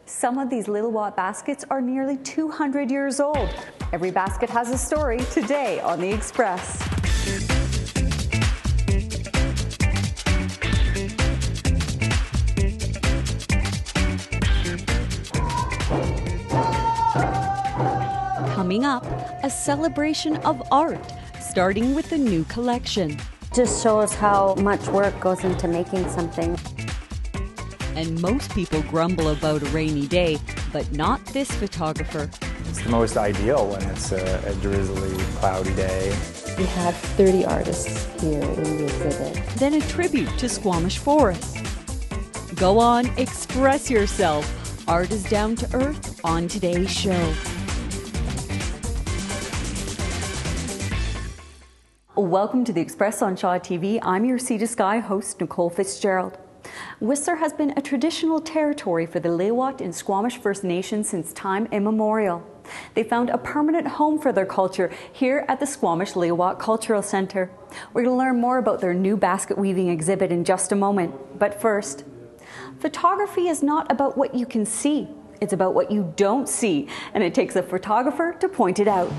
Some of these Lil'wat baskets are nearly 200 years old. Every basket has a story today on The Express. Coming up, a celebration of art, starting with the new collection. Just shows how much work goes into making something. And most people grumble about a rainy day, but not this photographer. It's the most ideal when it's a drizzly, cloudy day. We have 30 artists here in the exhibit. Then a tribute to Squamish Forest. Go on, express yourself. Art is down to earth on today's show. Welcome to The Express on Shaw TV. I'm your Sea to Sky host, Nicole Fitzgerald. Whistler has been a traditional territory for the Lil'wat and Squamish First Nations since time immemorial. They found a permanent home for their culture here at the Squamish Lil'wat Cultural Centre. We're going to learn more about their new basket weaving exhibit in just a moment. But first, photography is not about what you can see. It's about what you don't see, and it takes a photographer to point it out.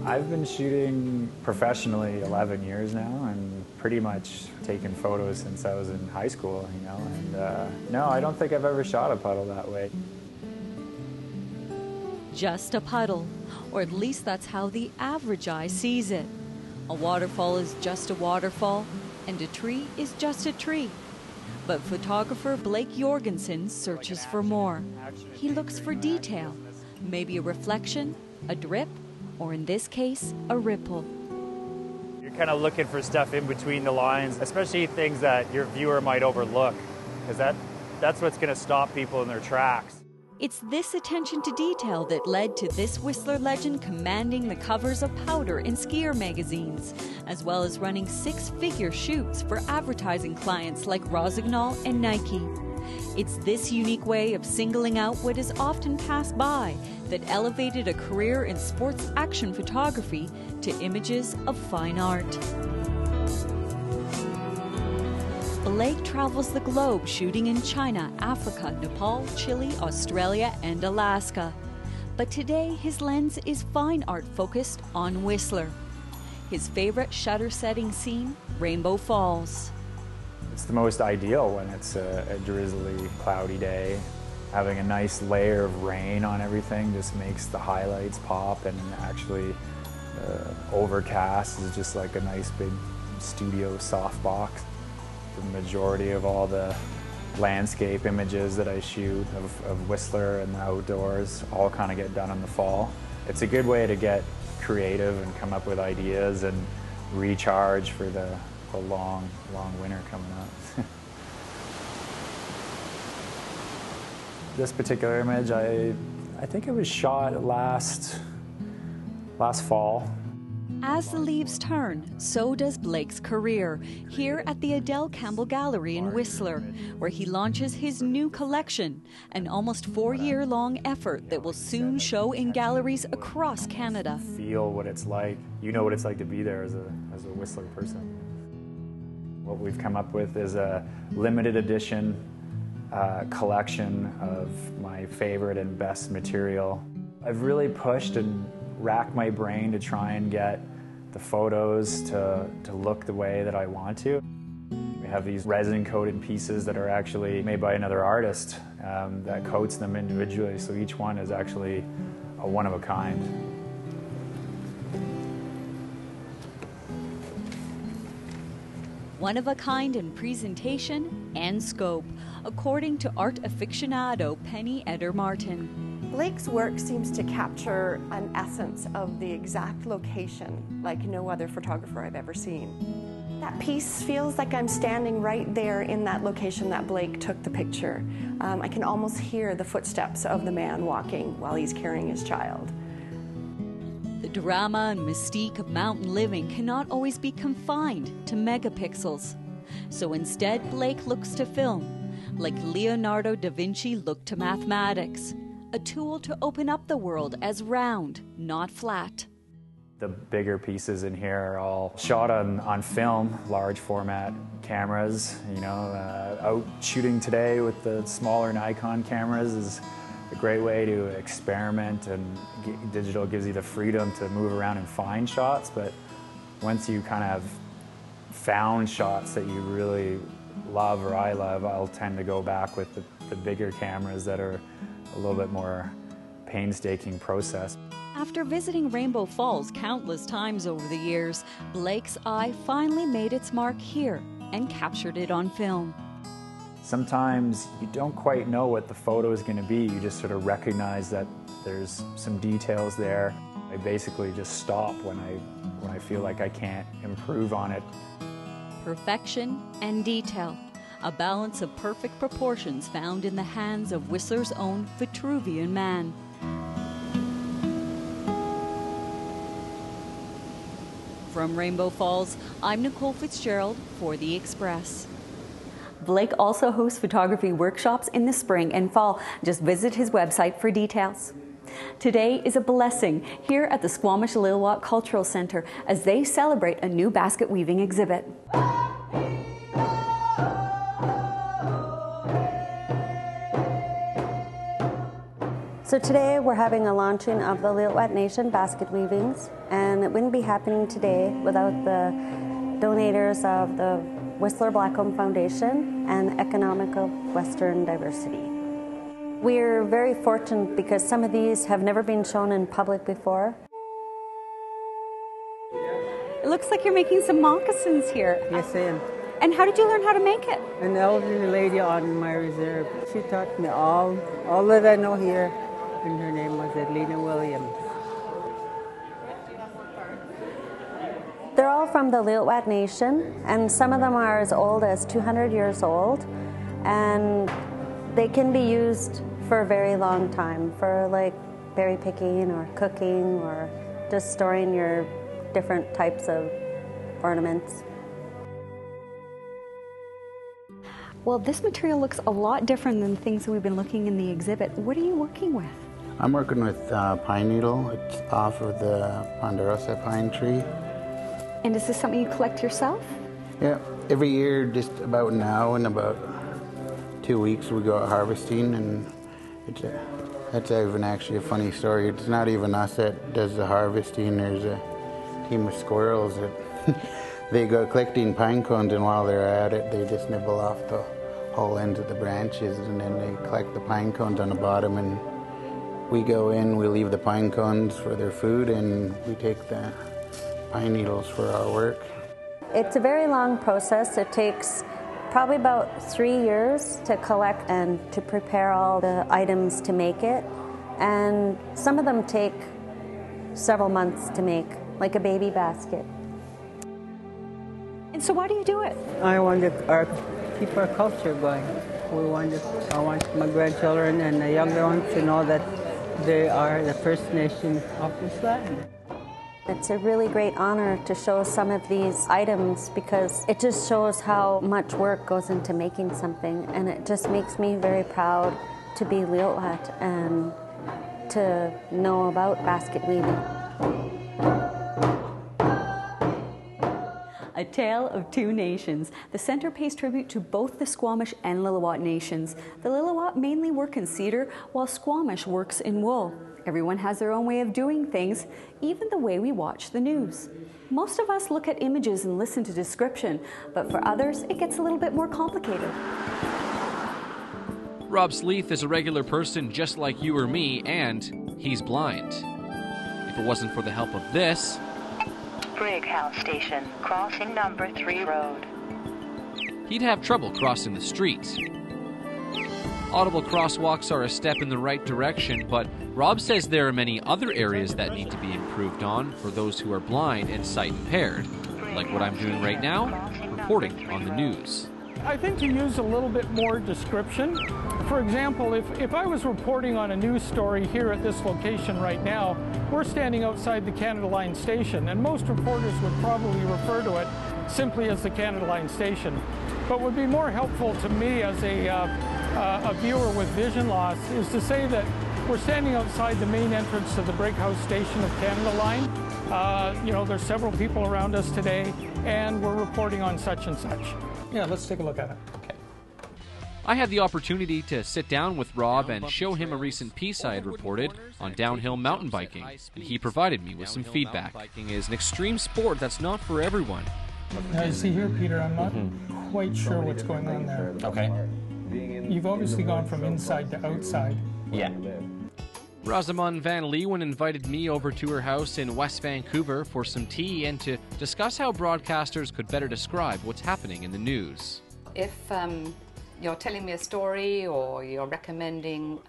I've been shooting professionally 11 years now and pretty much taken photos since I was in high school, and no, I don't think I've ever shot a puddle that way. Just a puddle, or at least that's how the average eye sees it. A waterfall is just a waterfall, and a tree is just a tree. But photographer Blake Jorgenson searches for more. He looks for detail, maybe a reflection, a drip, or in this case, a ripple. You're kind of looking for stuff in between the lines, especially things that your viewer might overlook, because that's what's going to stop people in their tracks. It's this attention to detail that led to this Whistler legend commanding the covers of powder in skier magazines, as well as running six-figure shoots for advertising clients like Rossignol and Nike. It's this unique way of singling out what is often passed by that elevated a career in sports action photography to images of fine art. Blake travels the globe shooting in China, Africa, Nepal, Chile, Australia, and Alaska. But today his lens is fine art focused on Whistler. His favorite shutter setting scene, Rainbow Falls. It's the most ideal when it's a drizzly, cloudy day. Having a nice layer of rain on everything just makes the highlights pop, and actually overcast is just like a nice big studio softbox. The majority of all the landscape images that I shoot of Whistler and the outdoors all kind of get done in the fall. It's a good way to get creative and come up with ideas and recharge for the long winter coming up. This particular image, I think it was shot last fall. As the leaves turn, so does Blake's career, here at the Adele Campbell Gallery in Whistler, where he launches his new collection, an almost 4-year-long effort that will soon show in galleries across Canada. Feel what it's like. You know what it's like to be there as a Whistler person. What we've come up with is a limited edition collection of my favorite and best material. I've really pushed and racked my brain to try and get the photos to look the way that I want to. We have these resin-coated pieces that are actually made by another artist that coats them individually, so each one is actually a one-of-a-kind. One of a kind in presentation and scope, according to art aficionado Penny Eder-Martin. Blake's work seems to capture an essence of the exact location like no other photographer I've ever seen. That piece feels like I'm standing right there in that location that Blake took the picture. I can almost hear the footsteps of the man walking while he's carrying his child. The drama and mystique of mountain living cannot always be confined to megapixels. So instead, Blake looks to film, like Leonardo da Vinci looked to mathematics, a tool to open up the world as round, not flat. The bigger pieces in here are all shot on film, large format cameras. You know, out shooting today with the smaller Nikon cameras is a great way to experiment, and digital gives you the freedom to move around and find shots, but once you kind of have found shots that you really love, or I love, I'll tend to go back with the bigger cameras that are a little bit more painstaking process. After visiting Rainbow Falls countless times over the years, Blake's eye finally made its mark here and captured it on film. Sometimes you don't quite know what the photo is going to be. You just sort of recognize that there's some details there. I basically just stop when I feel like I can't improve on it. Perfection and detail, a balance of perfect proportions found in the hands of Whistler's own Vitruvian man. From Rainbow Falls, I'm Nicole Fitzgerald for The Express. Blake also hosts photography workshops in the spring and fall. Just visit his website for details. Today is a blessing here at the Squamish Lil'wat Cultural Centre as they celebrate a new basket weaving exhibit. So today we're having a launching of the Lil'wat Nation basket weavings, and it wouldn't be happening today without the donators of the Whistler Blackcomb Foundation and Economical Western Diversity. We're very fortunate because some of these have never been shown in public before. It looks like you're making some moccasins here. Yes, I am. And how did you learn how to make it? An elderly lady on my reserve. She taught me all that I know here, and her name was Edlina Williams. They're all from the Lil'wat Nation, and some of them are as old as 200 years old, and they can be used for a very long time, for like berry picking or cooking or just storing your different types of ornaments. Well, this material looks a lot different than things that we've been looking in the exhibit. What are you working with? I'm working with pine needle. It's off of the ponderosa pine tree. And is this something you collect yourself? Yeah, every year, just about now, in about 2 weeks, we go out harvesting, and that's even actually a funny story. It's not even us that does the harvesting. There's a team of squirrels that they go collecting pine cones, and while they're at it, they just nibble off the whole ends of the branches, and then they collect the pine cones on the bottom, and we go in, we leave the pine cones for their food, and we take the pine needles for our work. It's a very long process. It takes probably about 3 years to collect and to prepare all the items to make it. And some of them take several months to make, like a baby basket. And so why do you do it? I want to keep our culture going. I want my grandchildren and the younger ones to know that they are the First Nation of this land. It's a really great honor to show some of these items because it just shows how much work goes into making something, and it just makes me very proud to be Lil'wat and to know about basket weaving. A Tale of Two Nations. The centre pays tribute to both the Squamish and Lil'wat nations. The Lil'wat mainly work in cedar, while Squamish works in wool. Everyone has their own way of doing things, even the way we watch the news. Most of us look at images and listen to description, but for others, it gets a little bit more complicated. Rob Sleeth is a regular person just like you or me, and he's blind. If it wasn't for the help of this... Brig House Station, crossing number 3 road. He'd have trouble crossing the street. Audible crosswalks are a step in the right direction, but Rob says there are many other areas that need to be improved on for those who are blind and sight impaired, like what I'm doing right now, reporting on the news. I think you use a little bit more description. For example, if I was reporting on a news story here at this location right now, we're standing outside the Canada Line station, and most reporters would probably refer to it simply as the Canada Line station. But would be more helpful to me as a viewer with vision loss is to say that we're standing outside the main entrance to the Brig House Station of Canada Line. you know, there's several people around us today, and we're reporting on such and such. Yeah, let's take a look at it. Okay. I had the opportunity to sit down with Rob and show him a recent piece I had reported on downhill mountain biking, and he provided me with some feedback. Biking is an extreme sport that's not for everyone. Now, you see here, Peter, I'm not quite sure what's going on there. Okay. You've obviously gone from inside to outside. Yeah. Rosamund Van Leeuwen invited me over to her house in West Vancouver for some tea and to discuss how broadcasters could better describe what's happening in the news. If you're telling me a story or you're recommending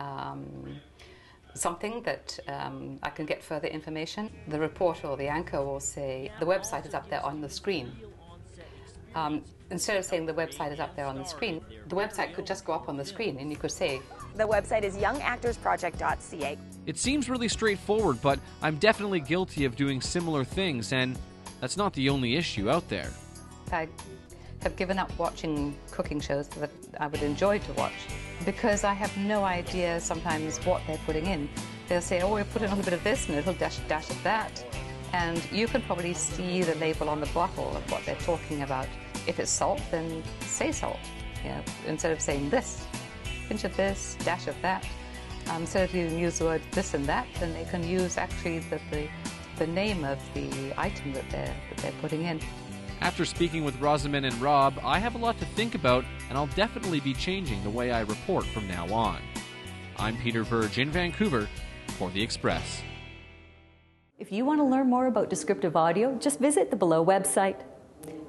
something that I can get further information, the reporter or the anchor will say, the website is up there on the screen. Instead of saying the website is up there on the screen, the website could just go up on the screen and you could say, the website is youngactorsproject.ca. It seems really straightforward, but I'm definitely guilty of doing similar things, and that's not the only issue out there. I have given up watching cooking shows that I would enjoy to watch because I have no idea sometimes what they're putting in. They'll say, oh, we'll put in a little bit of this and a little dash of that. And you can probably see the label on the bottle of what they're talking about. If it's salt, then say salt, instead of saying this. Pinch of this, dash of that. So if you use the word this and that, then they can use actually the name of the item that they're putting in. After speaking with Rosamund and Rob, I have a lot to think about, and I'll definitely be changing the way I report from now on. I'm Peter Verge in Vancouver for The Express. If you want to learn more about descriptive audio, just visit the below website.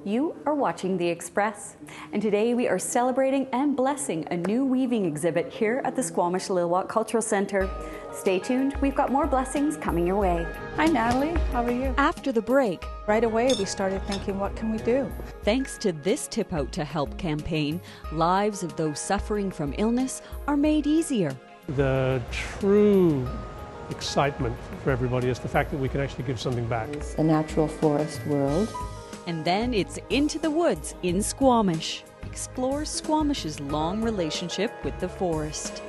You are watching The Express, and today we are celebrating and blessing a new weaving exhibit here at the Squamish Lil'wat Cultural Centre. Stay tuned, we've got more blessings coming your way. Hi Natalie, how are you? After the break, right away we started thinking, what can we do? Thanks to this Tip Out to Help campaign, lives of those suffering from illness are made easier. The true excitement for everybody is the fact that we can actually give something back. It's a natural forest world. And then it's into the woods in Squamish. Explore Squamish's long relationship with the forest.